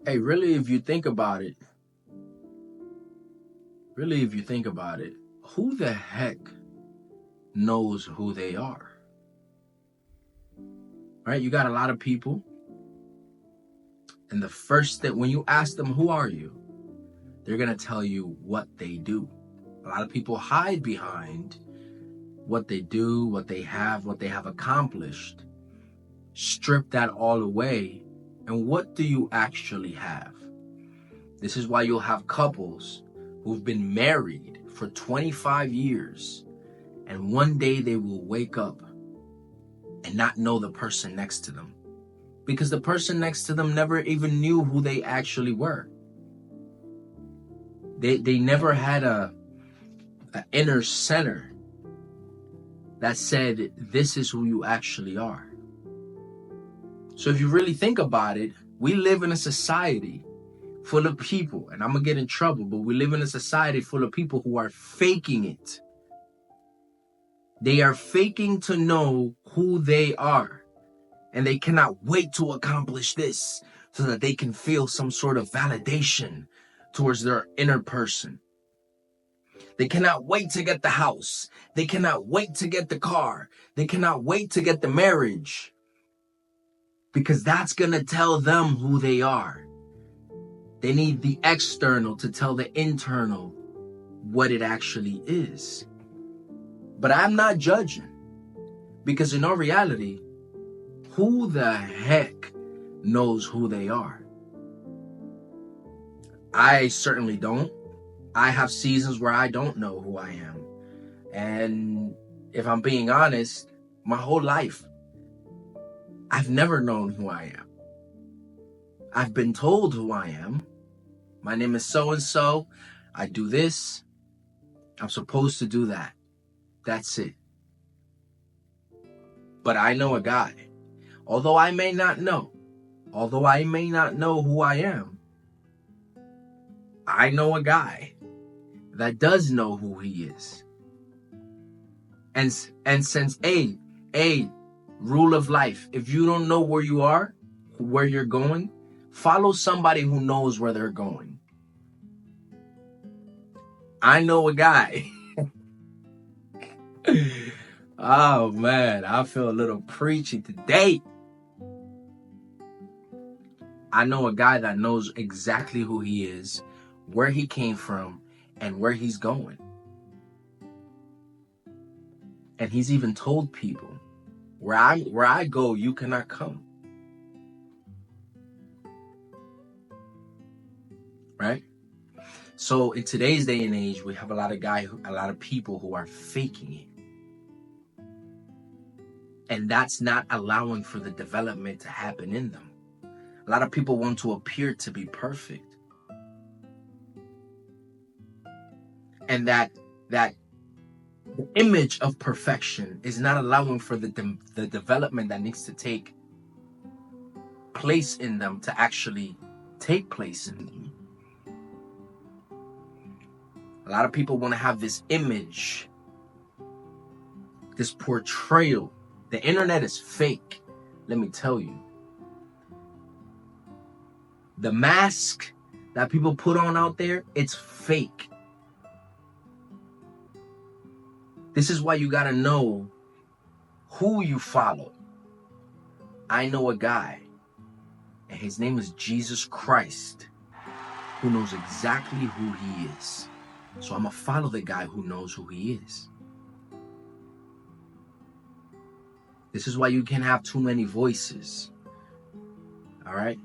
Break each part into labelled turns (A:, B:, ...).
A: Hey, really, if you think about it, who the heck knows who they are? Right? You got a lot of people, and the first thing, when you ask them, who are you? They're going to tell you what they do. A lot of people hide behind what they do, what they have accomplished. Strip that all away, and what do you actually have? This is why you'll have couples who've been married for 25 years, and one day they will wake up and not know the person next to them, because the person next to them never even knew who they actually were. They never had a inner center that said, this is who you actually are. So if you really think about it, we live in a society full of people, and I'm going to get in trouble, but we live in a society full of people who are faking it. They are faking to know who they are, and they cannot wait to accomplish this so that they can feel some sort of validation towards their inner person. They cannot wait to get the house. They cannot wait to get the car. They cannot wait to get the marriage, because that's going to tell them who they are. They need the external to tell the internal what it actually is. But I'm not judging, because in all reality, who the heck knows who they are? I certainly don't. I have seasons where I don't know who I am. And if I'm being honest, my whole life, I've never known who I am. I've been told who I am. My name is so-and-so. I do this. I'm supposed to do that. That's it. But I know a guy. Although I may not know who I am, I know a guy that does know who he is. And since a rule of life, if you don't know where you are, where you're going, follow somebody who knows where they're going. I know a guy. Oh man, I feel a little preachy today. I know a guy that knows exactly who he is, where he came from, and where he's going. And he's even told people, where I go, you cannot come. Right? So in today's day and age, we have a lot of people who are faking it. And that's not allowing for the development to happen in them. A lot of people want to appear to be perfect. And that the image of perfection is not allowing for the development that needs to take place in them to actually take place in them. A lot of people want to have this image, this portrayal. The internet is fake, let me tell you. The mask that people put on out there, it's fake. This is why you gotta know who you follow. I know a guy, and his name is Jesus Christ, who knows exactly who he is. So I'm gonna follow the guy who knows who he is. This is why you can't have too many voices. All right?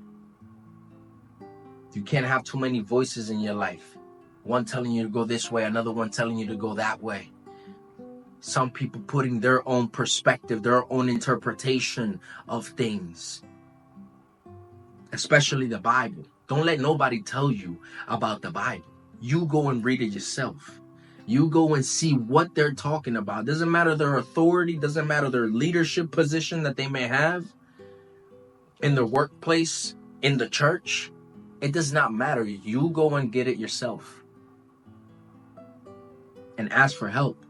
A: You can't have too many voices in your life. One telling you to go this way, another one telling you to go that way. Some people putting their own perspective, their own interpretation of things. Especially the Bible. Don't let nobody tell you about the Bible. You go and read it yourself. You go and see what they're talking about. Doesn't matter their authority, doesn't matter their leadership position that they may have in the workplace, in the church. It does not matter. You go and get it yourself. And ask for help.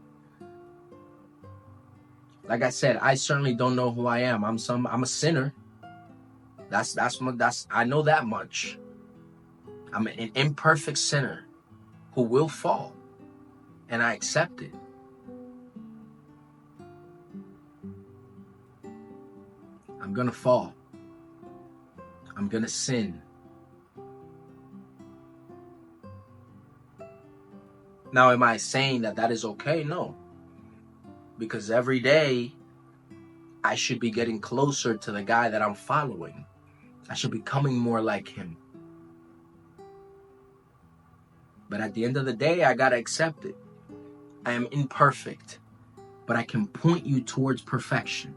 A: Like I said, I certainly don't know who I am. I'm a sinner. I know that much. I'm an imperfect sinner who will fall, and I accept it. I'm going to fall. I'm going to sin. Now, am I saying that that is okay? No. Because every day, I should be getting closer to the guy that I'm following. I should be becoming more like him. But at the end of the day, I got to accept it. I am imperfect, but I can point you towards perfection.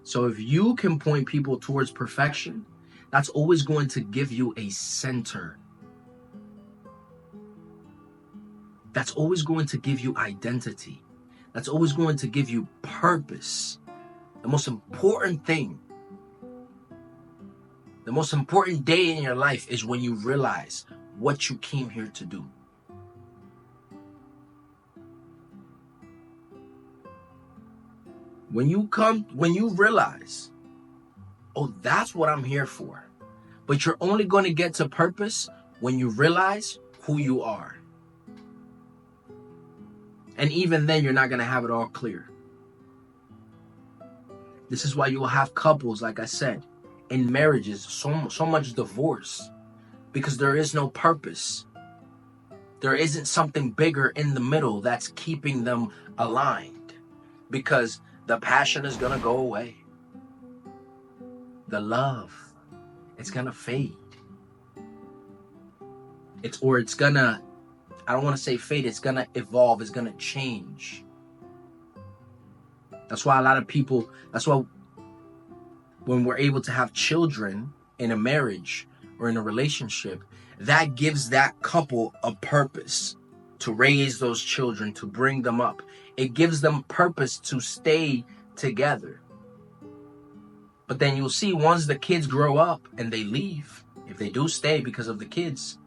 A: So if you can point people towards perfection, that's always going to give you a center. That's always going to give you identity. That's always going to give you purpose. The most important thing, the most important day in your life is when you realize what you came here to do. When you realize, oh, that's what I'm here for. But you're only going to get to purpose when you realize who you are. And even then, you're not going to have it all clear. This is why you'll have couples, like I said, in marriages, so much divorce. Because there is no purpose. There isn't something bigger in the middle that's keeping them aligned. Because the passion is going to go away. The love, it's going to fade. I don't want to say fade, it's going to evolve, it's going to change. That's why when we're able to have children in a marriage or in a relationship, that gives that couple a purpose to raise those children, to bring them up. It gives them purpose to stay together. But then you'll see once the kids grow up and they leave, if they do stay because of the kids,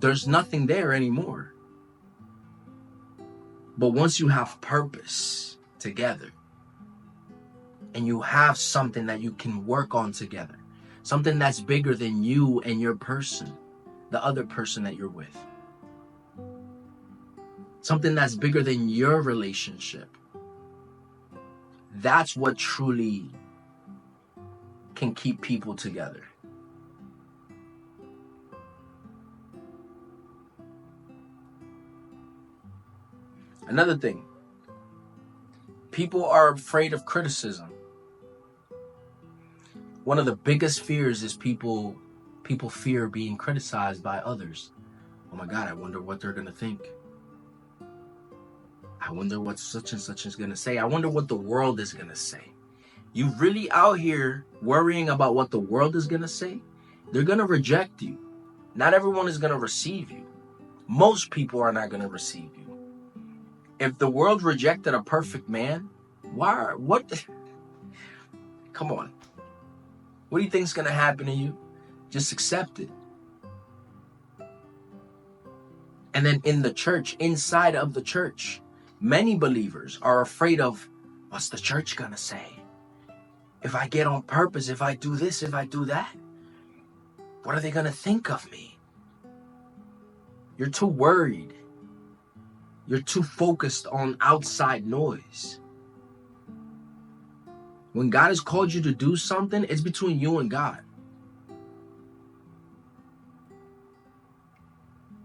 A: there's nothing there anymore. But once you have purpose together, and you have something that you can work on together, something that's bigger than you and your person, the other person that you're with, something that's bigger than your relationship, that's what truly can keep people together. Another thing, people are afraid of criticism. One of the biggest fears is people fear being criticized by others. Oh my God, I wonder what they're going to think. I wonder what such and such is going to say. I wonder what the world is going to say. You really out here worrying about what the world is going to say? They're going to reject you. Not everyone is going to receive you. Most people are not going to receive you. If the world rejected a perfect man, what? Come on. What do you think is going to happen to you? Just accept it. And then in the church, inside of the church, many believers are afraid of, what's the church going to say? If I get on purpose, if I do this, if I do that, what are they going to think of me? You're too worried. You're too focused on outside noise. When God has called you to do something, it's between you and God.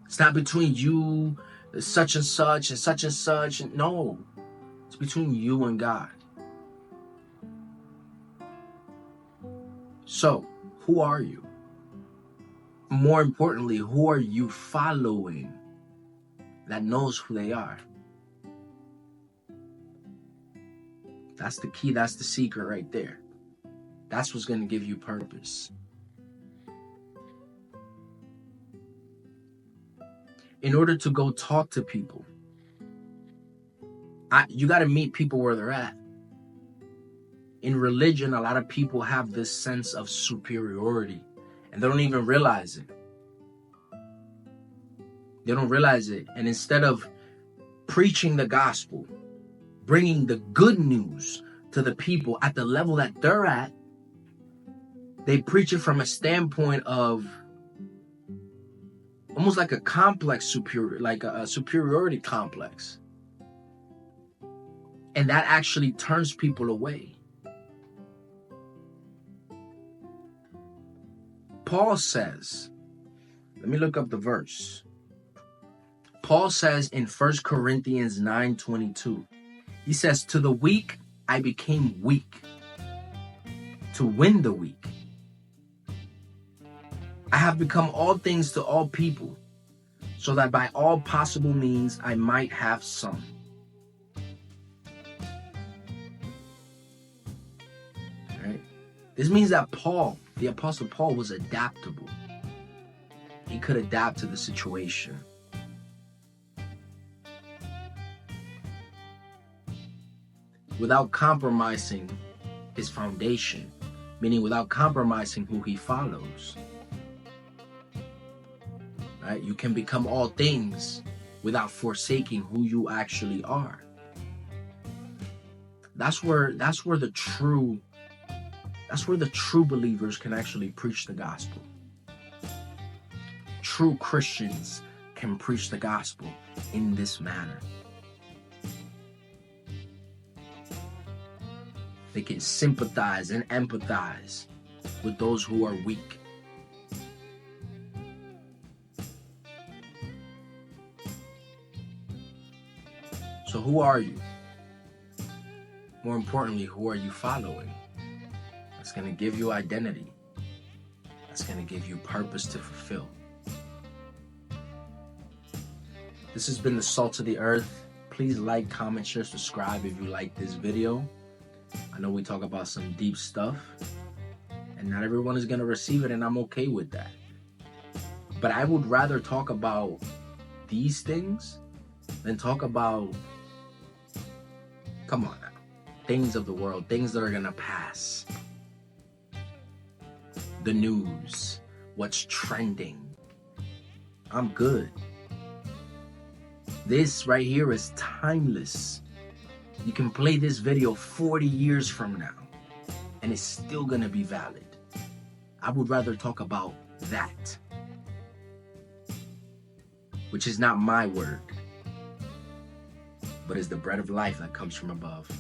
A: It's not between you, such and such, and such and such. No, it's between you and God. So, who are you? More importantly, who are you following that knows who they are? That's the key. That's the secret right there. That's what's going to give you purpose. In order to go talk to people, you got to meet people where they're at. In religion, a lot of people have this sense of superiority, and they don't even realize it. They don't realize it. And instead of preaching the gospel, bringing the good news to the people at the level that they're at, They preach it from a standpoint of almost like a complex superior, like a superiority complex. And that actually turns people away. Paul says, let me look up the verse. Paul says in 1 Corinthians 9:22, he says, to the weak, I became weak to win the weak. I have become all things to all people, so that by all possible means I might have some. Right? This means that Paul, the Apostle Paul, was adaptable. He could adapt to the situation. Without compromising his foundation, meaning without compromising who he follows. Right? You can become all things without forsaking who you actually are. That's where the true believers can actually preach the gospel. True Christians can preach the gospel in this manner. They can sympathize and empathize with those who are weak. So who are you? More importantly, who are you following? That's going to give you identity. That's going to give you purpose to fulfill. This has been the Salt of the Earth. Please like, comment, share, subscribe if you like this video. I know we talk about some deep stuff, and not everyone is going to receive it, and I'm okay with that. But I would rather talk about these things than talk about, come on now, things of the world, things that are going to pass. The news, what's trending. I'm good. This right here is timeless. You can play this video 40 years from now, and it's still going to be valid. I would rather talk about that, which is not my word, but is the bread of life that comes from above.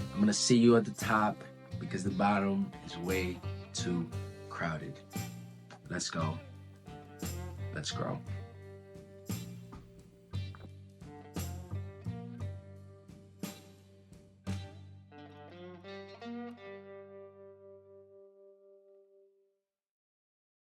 A: I'm going to see you at the top because the bottom is way too crowded. Let's go. Let's grow.